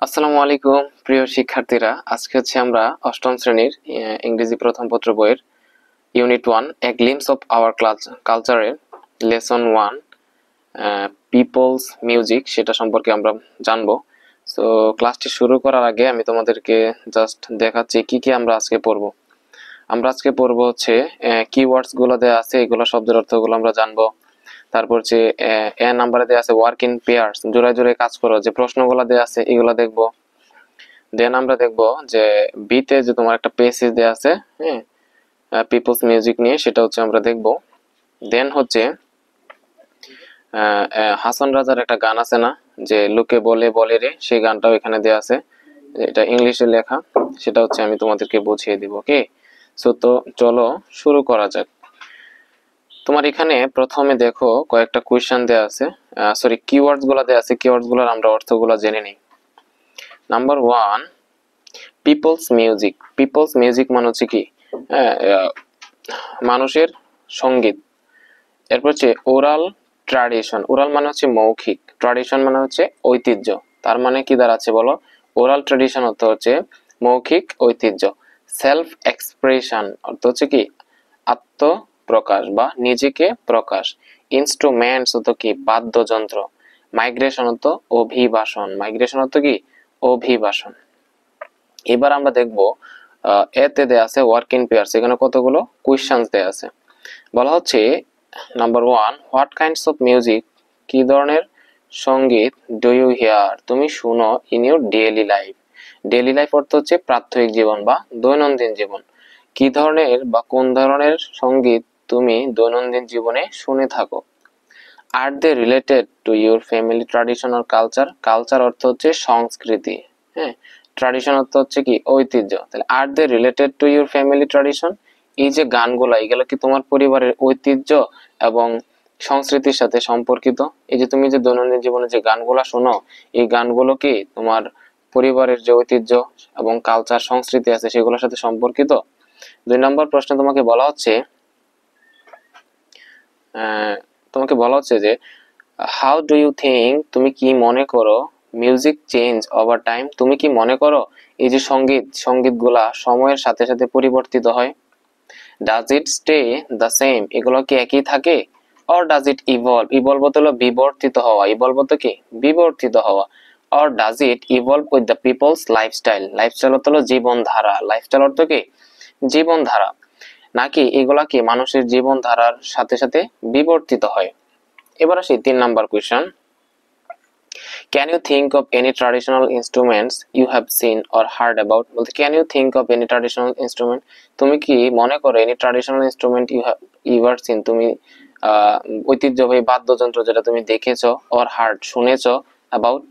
আসসালামু আলাইকুম প্রিয় শিক্ষার্থীরা, আজকে হচ্ছে আমরা অষ্টম শ্রেণীর ইংরেজি প্রথম পত্র বইয়ের unit 1 A glimpse of our কালচারের লেসন 1 পিপলস মিউজিক সেটা সম্পর্কে আমরা জানবো। সো ক্লাসটি শুরু করার আগে আমি তোমাদেরকে জাস্ট দেখাচ্ছি কি কি আমরা আজকে পড়বো। আমরা আজকে পড়বো হচ্ছে কিওয়ার্ডস গুলো দেওয়া আছে, এগুলো শব্দের অর্থগুলো আমরা জানবো। তারপর হচ্ছে এ নাম্বারে দেওয়া আছে ওয়ার্ক ইন পেয়ার্স, জোড়ায় জোড়ায় কাজ করো, যে প্রশ্নগুলো দেওয়া আছে এগুলো দেখবো। দেন আমরা দেখবো যে বিতে যে তোমার একটা পেসেজ দেওয়া আছে, হ্যাঁ, পিপলস মিউজিক নিয়ে, সেটা হচ্ছে আমরা দেখবো। দেন হচ্ছে হাসান রাজার একটা গান আছে না, যে লোকে বলে বলে রে, সেই গানটাও এখানে দেওয়া আছে, এটা ইংলিশে লেখা, সেটা হচ্ছে আমি তোমাদেরকে বুঝিয়ে দিব। ওকে, সো তো চলো শুরু করা যাক। তোমার এখানে প্রথমে দেখো কয়েকটা কোয়েশ্চেন দেওয়া আছে, সরি কিওয়ার্ডস গুলা দেওয়া আছে, কিওয়ার্ডস গুলার আমরা অর্থগুলা জেনে নিই। Number 1, people's music. People's music মানে হচ্ছে কি, মানুষের সঙ্গীত। এরপর হচ্ছে ওরাল ট্র্যাডিশন। ওরাল মানে হচ্ছে মৌখিক, ট্র্যাডিশন মানে হচ্ছে ঐতিহ্য। তার মানে কি দাঁড়াচ্ছে বলো? ওরাল ট্র্যাডিশন অর্থ হচ্ছে মৌখিক ঐতিহ্য। সেলফ এক্সপ্রেশন অর্থ হচ্ছে কি, আত্মপ্রকাশ বা নিজেকে প্রকাশ। ইনস্ট্রুমেন্টস অর্থ কি, বাদ্যযন্ত্র। মাইগ্রেশন অর্থ অভিবাসন। মাইগ্রেশন অর্থ কি, অভিবাসন। এবার আমরা দেখব এতে দেয়া আছে ওয়ার্ক ইন পেয়ার্স, এখানে কতগুলো কোয়েশ্চেনস দেয়া আছে। বলা হচ্ছে number 1, what kinds of music, কি ধরনের সঙ্গীত, ডু ইউ হিয়ার, তুমি শুনো, in your daily life. Daily life অর্থ হচ্ছে প্রাত্যহিক জীবন বা দৈনন্দিন জীবন। কি ধরনের বা কোন ধরনের সঙ্গীত তুমি দৈনন্দিন জীবনে শুনে থাকো। Are they related to your family tradition or culture. Culture অর্থ হচ্ছে সংস্কৃতি, হ্যাঁ, ট্র্যাডিশন অর্থ হচ্ছে কি, ঐতিহ্য। তাহলে are they related to your family tradition, এই যে গানগুলা, এগুলো কি তোমার পরিবারের ঐতিহ্য এবং সংস্কৃতির সাথে সম্পর্কিত? এই যে তুমি যে দৈনন্দিন জীবনে যে গানগুলা শোনো, এই গানগুলো কি তোমার পরিবারের যে ঐতিহ্য এবং কালচার সংস্কৃতি আছে সেগুলোর সাথে সম্পর্কিত? 2 নম্বর প্রশ্ন তোমাকে বলা হচ্ছে যে হাউ ডু ইউ থিঙ্ক, তুমি কি মনে করো, মিউজিক চেঞ্জ ওভার টাইম, তুমি কি মনে করো এই যে সঙ্গীতগুলা সময়ের সাথে সাথে পরিবর্তিত হয়? Does it stay the same, এগুলো কি একই থাকে? Or does it evolve, evolve হলো বিবর্তিত হওয়া, ইভলভ হতো কি, বিবর্তিত হওয়া। Or does it evolve with the people's lifestyle, lifestyle হলো জীবনধারা, লাইফস্টাইল অর্থ কি, জীবনধারা। নাকি এগুলা কি মানুষের জীবনধারার সাথে সাথে বিবর্তিত হয়? এবার আসি 3 number question. Can you think of any traditional instruments you have seen or heard about. বলতে can you think of any traditional instrument, তুমি কি মনে করো any traditional instrument you have seen, তুমি ঐতিহ্যবাহী বাদ্যযন্ত্র যেটা তুমি দেখেছো, অর হার্ড শুনেছো, about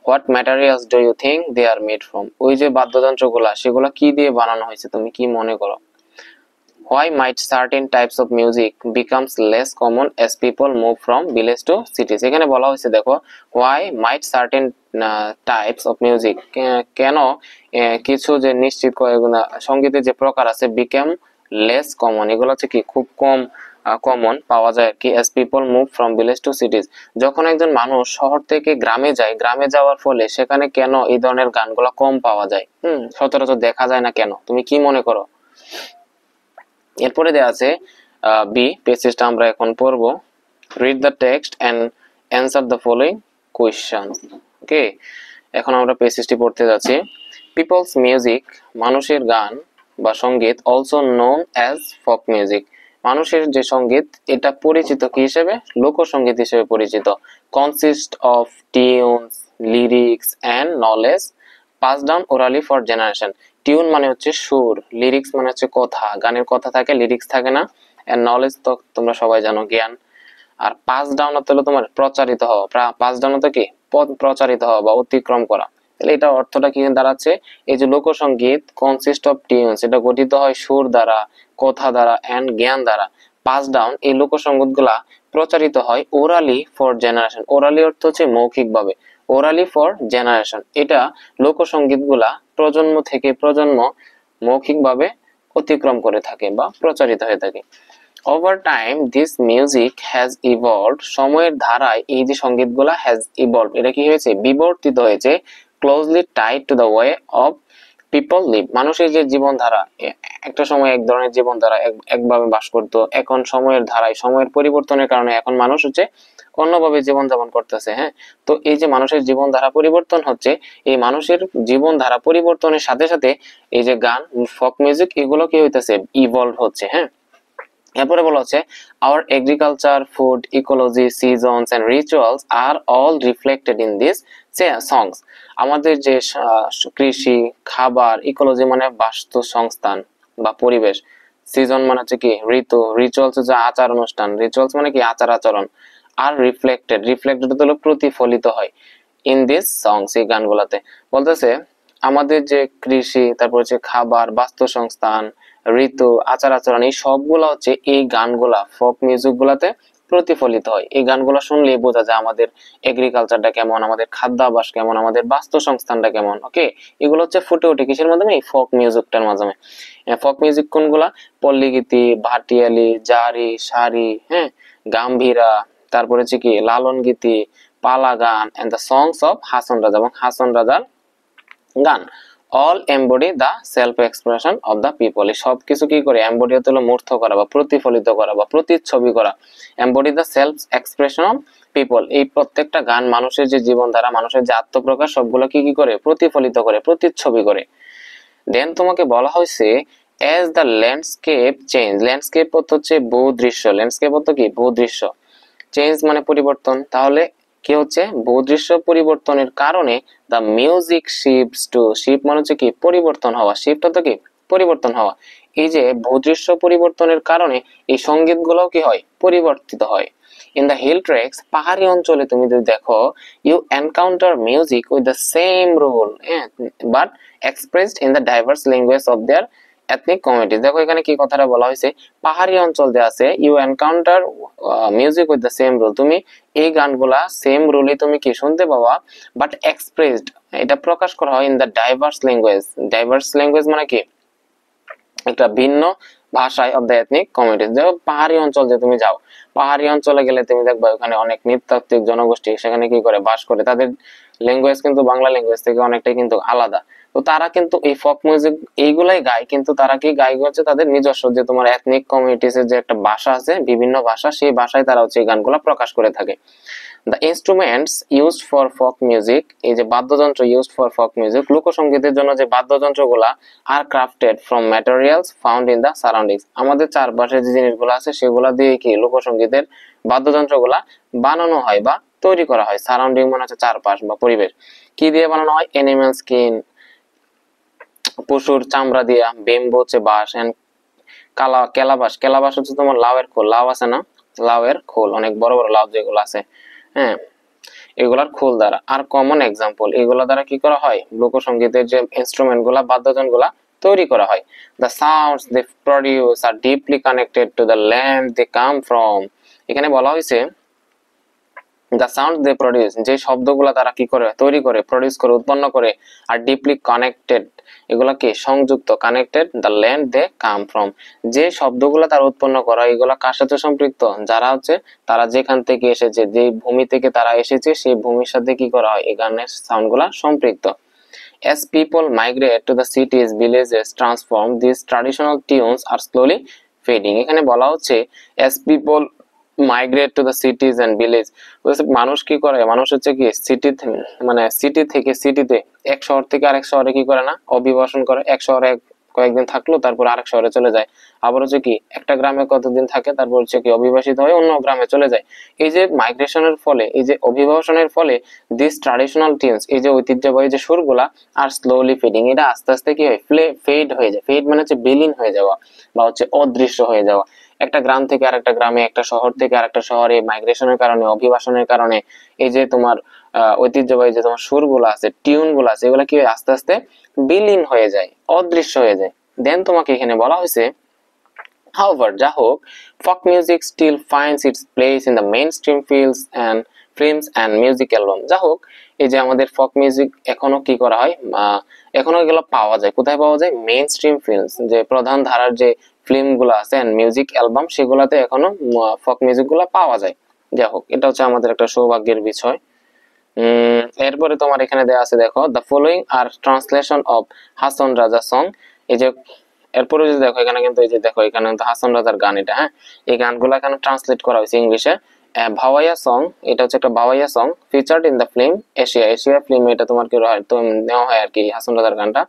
what materials do you think they are made from, ওই যে বাদ্যযন্ত্রগুলা সেগুলা কি দিয়ে বানানো হয়েছে তুমি কি মনে করো? Why might certain types of music becomes less common as people move from village to cities? এখানে বলা হয়েছে দেখো, why might certain types of music, কেন কিছু যে নিশ্চিত সঙ্গীতের যে প্রকার আছে become less common, এগুলো হচ্ছে কি খুব কম কমন পাওয়া যায় আর কি, as people move from village to cities, যখন একজন মানুষ শহর থেকে গ্রামে যায়, গ্রামে যাওয়ার ফলে সেখানে কেন এই ধরনের গানগুলো কম পাওয়া যায়, সচরাচর দেখা যায় না কেন, তুমি কি মনে করো? এরপরে দেওয়া আছে বি, পেজটা আমরা এখন পড়বো। Read the text and answer the following question. Okay, এখন আমরা পেজটি পড়তে যাচ্ছি। পিপলস মিউজিক, মানুষের গান বা সঙ্গীত, also known as folk music, মানুষের যে সঙ্গীত এটা পরিচিত কি হিসেবে, লোকসঙ্গীত হিসেবে পরিচিত। Consist of tunes, lyrics and knowledge pass down orally for generation. Tune মানে হচ্ছে সুর, লিরিক্স মানে হচ্ছে কথা, গানের কথা থাকে, লিরিক্স থাকে না। এন্ড নলেজ তো তোমরা সবাই জানো, জ্ঞান। আর পাস ডাউন হলো তোমার প্রচারিত হওয়া, পাস ডাউন হতো কি, প্রচারিত হওয়া বা অতিক্রম করা। তাহলে এটা অর্থটা কি দাঁড়াচ্ছে, এই যে লোকসঙ্গীত কনসিস্ট অফ টিউনস, এটা গঠিত হয় সুর দ্বারা, কথা দ্বারা এন্ড জ্ঞান দ্বারা। পাস ডাউন, এই লোকসঙ্গীত গুলা প্রচারিত হয় ওরালি ফর জেনারেশন, ওরালি অর্থ হচ্ছে মৌখিক ভাবে, ওরালি ফর জেনারেশন, এটা লোকসঙ্গীত গুলা প্রজন্ম থেকে প্রজন্ম মৌখিক ভাবে অতিক্রম করে থাকে বা প্রচারিত হয়ে থাকে। Over time this music has evolved, সময়ের ধারায় এই যে সঙ্গীতগুলা হ্যাজ ইভলভ, এটা কি হয়েছে, বিবর্তিত হয়েছে। Closely tied to the way of people leave. মানুষের যে জীবনধারা, একটা সময় এক ধরনের জীবনধারা একভাবে বাস করতো, এখন সময়ের ধারায় সময়ের পরিবর্তনের কারণে এখন মানুষ হচ্ছে অন্যভাবে জীবনযাপন করতেছে। হ্যাঁ, তো এই যে মানুষের জীবনধারা পরিবর্তন হচ্ছে, এই মানুষের জীবনধারা পরিবর্তনের সাথে সাথে এই যে গান, ফোক মিউজিক, এগুলো কি হইতেছে, ইভলভ হচ্ছে। হ্যাঁ, এরপরে বলা হচ্ছে our agriculture, food, ecology, seasons and rituals are all reflected in these songs। আমাদের যে কৃষি, খাবার, ইকোলজি মানে বাস্তুসংস্থান বা পরিবেশ, সিজন মানে হচ্ছে কি ঋতু, রিচুয়ালস হচ্ছে আচার অনুষ্ঠান, রিচুয়ালস মানে কি আচার আচরণ, আর রিফ্লেক্টেড হলো প্রতিফলিত হয় ইন দিস সংস, এই গানগুলাতে। বলতেছে আমাদের যে কৃষি, তারপর হচ্ছে খাবার, বাস্তুসংস্থান, ঋতু, আচার আচরণ, এই সবগুলা হচ্ছে এই গানগুলা, ফোক মিউজিক গুলাতে প্রতিফলিত হয়। এই গানগুলা শুনলেই বোঝা যায় আমাদের এগ্রিকালচারটা কেমন, আমাদের খাদ্যাভ্যাস কেমন, আমাদের বাস্তুসংস্থানটা কেমন। ওকে, এগুলো হচ্ছে ফুটে ওঠে কিসের মাধ্যমে, এই ফোক মিউজিকটার মাধ্যমে। ফোক মিউজিক কোনগুলা, পল্লীগীতি, ভাটিয়ালি, জারি, সারি, হ্যাঁ, গাম্ভীরা, তারপরে হচ্ছে কি লালন গীতি, পালা গান, and the songs of Hason Raja, এবং হাসন রাজার গান। All embody the self expression of the people. এই সবকিছু কি করে, এমবডি হলো মূর্ত করা বা প্রতিফলিত করা বা প্রতিচ্ছবি করা। Embody the self expression of people, এই প্রত্যেকটা গান মানুষের যে জীবনধারা, মানুষের যে আত্মপ্রকাশ, সবগুলো কি কি করে, প্রতিফলিত করে, প্রতিচ্ছবি করে। দেন তোমাকে বলা হয়েছে as the landscape change. Landscape হচ্ছে ভূদৃশ্য, ল্যান্ডস্কেপ হচ্ছে কি ভূদৃশ্য, চেঞ্জ মানে পরিবর্তন। তাহলে কি হচ্ছে, ভূদৃশ্য পরিবর্তনের কারণে the music shifts to, shift মানে হচ্ছে কি পরিবর্তন হওয়া, শিফট হতো কি পরিবর্তন হওয়া। এই যে ভূদৃশ্য পরিবর্তনের কারণে এই সঙ্গীত গুলো কি হয়, পরিবর্তিত হয়। ইন দ্য হিল ট্রেক্স, পাহাড়ি অঞ্চলে তুমি যদি দেখো, you encounter music with the same rule but expressed in the diverse language of their ethnic community. দেখো এখানে কি কথাটা বলা হয়েছে, পাহাড়ি অঞ্চল যে আছে, you encounter music with the same rule, তুমি এই গানগুলা সেম রুলই তুমি কি শুনতে পাবা, বাট এক্সপ্রেসড, এটা প্রকাশ করা হয় in the diverse language. Diverse language মানে কি একটা ভিন্ন ভাষায় অফ দ্য এথনিক কমিউনিটি। দেখো পাহাড়ি অঞ্চল যে তুমি যাও, পাহাড়ি অঞ্চলে গেলে তুমি দেখবা ওখানে অনেক নৃতাত্ত্বিক জনগোষ্ঠী সেখানে কি করে বাস করে, তাদের ল্যাঙ্গুয়েজ কিন্তু বাংলা ল্যাঙ্গুয়েজ থেকে অনেকটাই কিন্তু আলাদা। তো তারা কিন্তু এই ফোক মিউজিক এইগুলাই গায়, কিন্তু তারা কি গায় হচ্ছে তাদের নিজস্ব যে তোমার এথনিক কমিউনিটিস এর যে একটা ভাষা আছে, বিভিন্ন ভাষা, সেই ভাষায় তারা হচ্ছে এই গানগুলো প্রকাশ করে থাকে। The instruments used for folk music, এই যে বাদ্যযন্ত্র used for folk music, লোকসঙ্গীতের জন্য যে বাদ্যযন্ত্রগুলা are crafted from materials found in the surroundings। আমাদের চারপাশে যে জিনিসগুলো আছে সেগুলা দিয়ে কি লোকসঙ্গীতের বাদ্যযন্ত্রগুলা বানানো হয় বা তৈরি করা হয়। সারাউন্ডিং মানে হচ্ছে চারপাশ বা পরিবেশ। কি দিয়ে বানানো হয়, এনিম্যাল স্কিন, পশুর চামড়া দিয়া, বেম্বো হচ্ছে বাঁশ, এন্ড কেলাবাস, কেলাবাস হচ্ছে তোমার লাউয়ের খোল, লাউ আছে না, লাউয়ের খোল, অনেক বড় বড় লাউ যেগুলো আছে, হ্যাঁ, এগুলার খোল দ্বারা। আর কমন এক্সাম্পল, এগুলা দ্বারা কি করা হয়, লোকসঙ্গীতের যে ইনস্ট্রুমেন্ট গুলা, বাদ্যযন্ত্র গুলা তৈরি করা হয়। The sounds they produce are deeply connected to the land they come from. এখানে বলা হয়েছে দ্য সাউন্ড দে প্রডিউস, যে শব্দগুলা তারা কি করে তৈরি করে, প্রডিউস করে, উৎপন্ন করে, আর ডিপলি কানেক্টেড, এগুলা কি সংযুক্ত, connected the land they come from, যে শব্দগুলা তারা উৎপন্ন করা, এগুলা কার সাথে সম্পৃক্ত, যারা হচ্ছে তারা যেখান থেকে এসেছে, যে ভূমি থেকে তারা এসেছে, সেই ভূমির সাথে কি করা হয়, এই গানের সাউন্ডগুলা সম্পৃক্ত। As people migrate to the cities, villages transform, these traditional tunes are slowly fading। এখানে বলা হচ্ছে as people migrate to the cities and village, মানুষ কি করে, মানুষ হচ্ছে কি সিটি মানে সিটি থেকে সিটিতে, এক শহর থেকে আরেক শহরে কি করে না, অভিবাসন করে। এক শহরে কয়েকদিন থাকলো, তারপর আরেক শহরে চলে যায়। আবার হচ্ছে কি একটা গ্রামে কতদিন থাকে, তারপর হচ্ছে কি অভিবাসিত হয়ে অন্য গ্রামে চলে যায়। এই যে মাইগ্রেশনের ফলে, এই যে অভিবাসনের ফলে, দিস ট্রাডিশনাল টিউনস, এই যে ঐতিহ্যবাহী যে সুরগুলা, আর স্লোলি ফেডিং, এটা আস্তে আস্তে কি হয়, ফেড হয়ে যায়। ফেড মানে হচ্ছে বিলীন হয়ে যাওয়া বা হচ্ছে অদৃশ্য হয়ে যাওয়া। একটা গ্রাম থেকে আরেকটা গ্রামে, একটা শহর থেকে আরেকটা শহরে মাইগ্রেশনের কারণে, অভিবাসনের কারণে এই যে তোমার ঐতিহ্যবাহী যে তোমার সুরগুলো আছে, টিউন গুলো আছে, এগুলা কি আস্তে আস্তে বিলীন হয়ে যায়, অদৃশ্য হয়ে যায়। দেন তোমাকে এখানে বলা হয়েছে however, যা হোক, folk music still finds its place in the mainstream films and music album। যা হোক, এই যে আমাদের ফক মিউজিক এখনো কি করা হয়, এখনো এগুলো পাওয়া যায়। কোথায় পাওয়া যায়, মেইন স্ট্রিম ফিল্মস, যে প্রধান ধারার যে ফিল্ম গুলো আছে এন্ড মিউজিক অ্যালবাম, সেগুলাতে এখনো ফক মিউজিক গুলা পাওয়া যায়। যাই হোক, এটা হচ্ছে আমাদের একটা সৌভাগ্যের বিষয়। এরপরে তোমার এখানে দেওয়া আছে, দেখো the following are translation of Hason Raja song. এই যে এরপরে যদি দেখো এখানে কিন্তু এই যে দেখো এখানে কিন্তু হাসন রাজার গান এটা, হ্যাঁ, এই গানগুলো এখানে ট্রান্সলেট করা হয়েছে ইংলিশে। ভাওয়াইয়া সং, এটা হচ্ছে একটা Bhawaiya song featured in the film Asia, Asia ফিল্মে এটা তোমার কি তো নেওয়া হয় আর কি হাসন রাজার গানটা।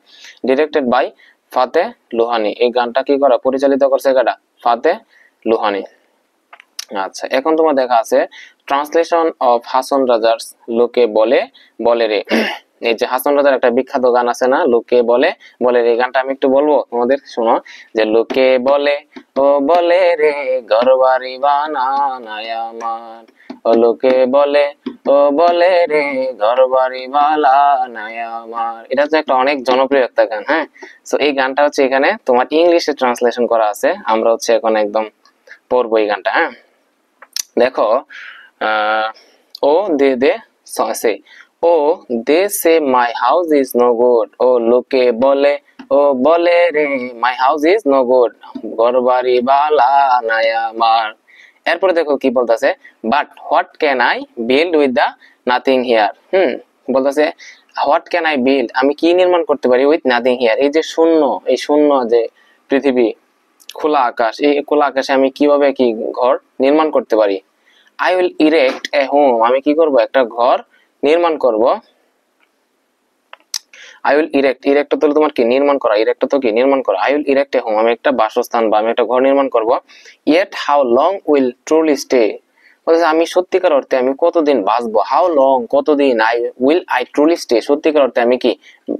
ডিরেক্টেড বাই ফাতে লুহানি, এই গানটা কি করা পরিচালিত করছে কাটা ফাতে লুহানি। আচ্ছা, এখন তোমার দেখা আছে ট্রান্সলেশন অফ হাসন রাজার লোকে বলে বলে রে। এই যে হাসন রাজার একটা বিখ্যাত গান আছে না, লোকে বলে বলে রে, এই গানটা আমি একটু বলবো তোমাদের, শোনো। যে লোকে বলে ও বলে রে ঘরবাড়ি বানানায় আমার, ও লোকে বলে ও বলে রে ঘরবাড়ি বানানায় আমার। এটা হচ্ছে একটা অনেক জনপ্রিয় একটা গান, হ্যাঁ। তো এই গানটা হচ্ছে এখানে তোমার ইংলিশে ট্রান্সলেশন করা আছে, আমরা হচ্ছে এখন একদম পড়বো এই গানটা, হ্যাঁ। দেখো oh they they say, oh they say my house is no good, ও লোকে বলে ও বলে রে my house is no good, ঘর বাড়ি বালা নাই আমার। এরপরে দেখো কি বলতেছে, but what can I build with the nothing here. বলতেছে হোয়াট ক্যান আই বিল্ড, আমি কি নির্মাণ করতে পারি উইথ নাথিং হিয়ার, এই যে শূন্য, এই শূন্য যে পৃথিবী, খোলা আকাশ, এই খোলা আকাশে আমি কিভাবে কি ঘর নির্মাণ করতে পারি। I will erect A home, আমি কি করব একটা ঘর নির্মাণ করব। আই উইল ইরেক্ট, ইরেক্ট তো তোমার কি নির্মাণ করা, ইরেক্ট তো কি নির্মাণ করা। I will erect A home, আমি একটা বাসস্থান বা আমি একটা ঘর নির্মাণ করব। Yet how long will truly stay, বলছে আমি সত্যিকার অর্থে আমি কতদিন বাঁচবো। হাউ লং কতদিন, আই ট্রুলি স্টে সত্যিকার অর্থে আমি কি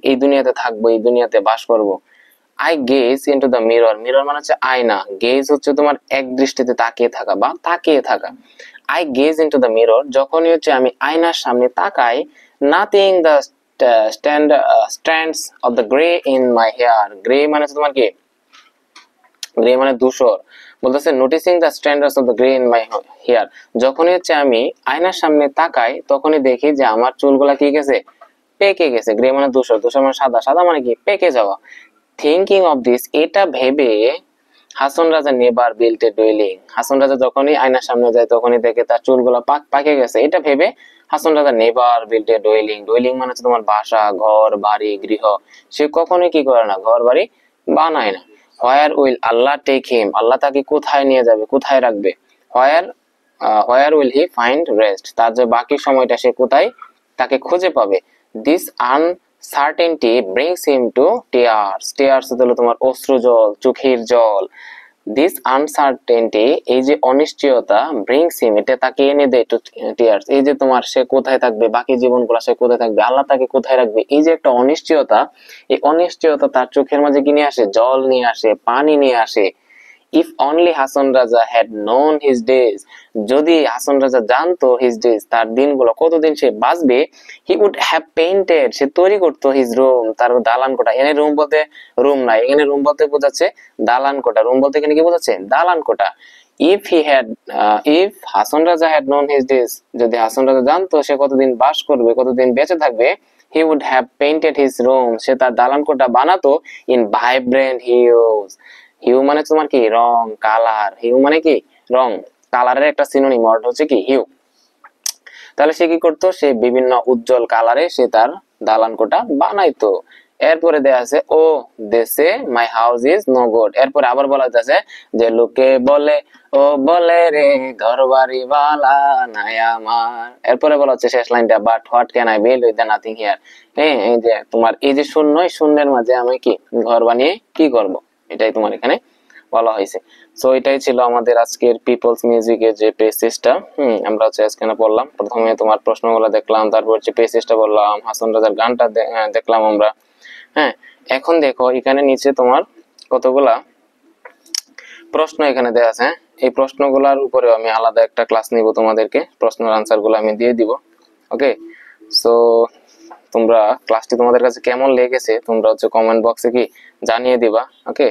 এই দুনিয়াতে থাকবো, এই দুনিয়াতে বাস করব। I gaze into the mirror, mirror মানে হচ্ছে আয়না, গেজ হচ্ছে তোমার এক দৃষ্টিতে তাকিয়ে থাকা বা তাকিয়ে থাকা। I gaze into the mirror, যখনই হচ্ছে আমি আয়নার সামনে তাকাই, nothing the strands of the grey in my hair, grey মানে হচ্ছে তোমার কি, গ্রে মানে ধূসর, বলতেছে noticing the standards of the grey in my hair, যখনই হচ্ছে আমি আয়নার সামনে তাকাই তখনই দেখি যে আমার চুলগুলা কি গেছে, পেকে গেছে। গ্রে মানে ধূসর, ধূসর মানে সাদা, সাদা মানে কি পেকে যাওয়া। থিঙ্কিং অফ দিস, এটা ভেবে হাসন রাজা নেভার বিল্ট এ ডুয়েলিং, হাসন রাজা যখনই আয়নার সামনে যায় তখনই দেখে তার চুলগুলো পাকে গেছে, এটা ভেবে হাসন রাজা নেভার বিল্ট এ ডুয়েলিং, ডুয়েলিং মানে হচ্ছে তোমার বাসা, ঘর বাড়ি, গৃহ, সে কখনোই কি করে না, ঘর বাড়ি বানায় না। Where will Allah take him, আল্লাহ তাকে কোথায় নিয়ে যাবে, কোথায় রাখবে। Where where will he find rest, তার যে বাকি সময়টা সে কোথায় তাকে খুঁজে পাবে। This uncertainty brings him to tears, tears হলো তোমার অশ্রু জল, চোখের জল। দিস আনসার্টেনটি, এই যে অনিশ্চয়তা, ব্রিংস হিম এটা তাকে এনে দেয় টু টিয়ার্স, এই যে তোমার সে কোথায় থাকবে, বাকি জীবনগুলো সে কোথায় থাকবে, আল্লাহ তাকে কোথায় রাখবে, এই যে একটা অনিশ্চয়তা, এই অনিশ্চয়তা তার চোখের মাঝে কি নিয়ে আসে, জল নিয়ে আসে, পানি নিয়ে আসে। If only Hason Raja had known his days, যদি হাসন রাজা জানতো his days, তার দিনগুলো কতদিন সে বাঁচবে, he would have painted, সে তৈরি করতো his room, তার দালান কোঠা। এখানে রুম বলতে রুম নাই, এখানে রুম বলতে বোঝাচ্ছে দালান কোঠা, রুম বলতে এখানে কি বোঝাচ্ছে, দালান কোঠা। If Hason Raja had known his days, যদি হাসন রাজা জানতো সে কতদিন বাস করবে, কতদিন বেঁচে থাকবে, he would have painted his room, সে তার দালান কোঠা বানাতো in vibrant hues, হিউ মানে তোমার কি রং, কালার, হিউ মানে কি রং, কালারের একটা সিনোনিম ওয়ার্ড হচ্ছে কি হিউ। তাহলে সে কি করতো, সে বিভিন্ন উজ্জ্বল কালারে সে তার দালান কোঠা বানাইতো। এরপরে দেয়া আছে ও দেশে my house is no good, এরপরে আবার বলা যাচ্ছে যে লোকে বলে ও বলে রে ঘর বাড়ি বালা নাই আমার। এরপরে বলা হচ্ছে শেষ লাইনটা, but what can I build with the nothing here, এই যে তোমার এই যে শূন্য, শূন্যের মাঝে আমি কি ঘর বানিয়ে কি করব, এটাই তোমার এখানে বলা হয়েছে। সো এটাই ছিল আমাদের আজকের পিপলস মিউজিকের যে পেসিসটা। আমরা হচ্ছে আজকে পড়লাম, প্রথমে তোমার প্রশ্নগুলো দেখলাম, তারপর হচ্ছে পেসিসটা বললাম, হাসান রাজার গানটা দেখলাম আমরা, হ্যাঁ। এখন দেখো এখানে নিচে তোমার কতগুলা প্রশ্ন এখানে দেওয়া আছে, এই প্রশ্নগুলোর উপরে আমি আলাদা একটা ক্লাস নিব, তোমাদেরকে প্রশ্নের আনসার গুলো আমি দিয়ে দিব। ওকে, সো তোমরা ক্লাসটি তোমাদের কাছে কেমন লেগেছে তোমরা হচ্ছে কমেন্ট বক্সে কি জানিয়ে দিবা। ওকে,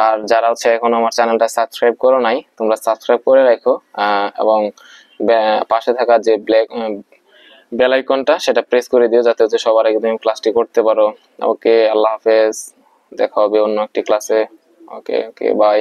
আর যারা হচ্ছে এখন আমার চ্যানেলটা সাবস্ক্রাইব করো নাই তোমরা সাবস্ক্রাইব করে রাখো, এবং পাশে থাকা যে বেল আইকনটা সেটা প্রেস করে দিও, যাতে হচ্ছে সবার আগে তুমি ক্লাসটি করতে পারো। ওকে, আল্লাহ হাফেজ, দেখা হবে অন্য একটি ক্লাসে। ওকে ওকে, বাই।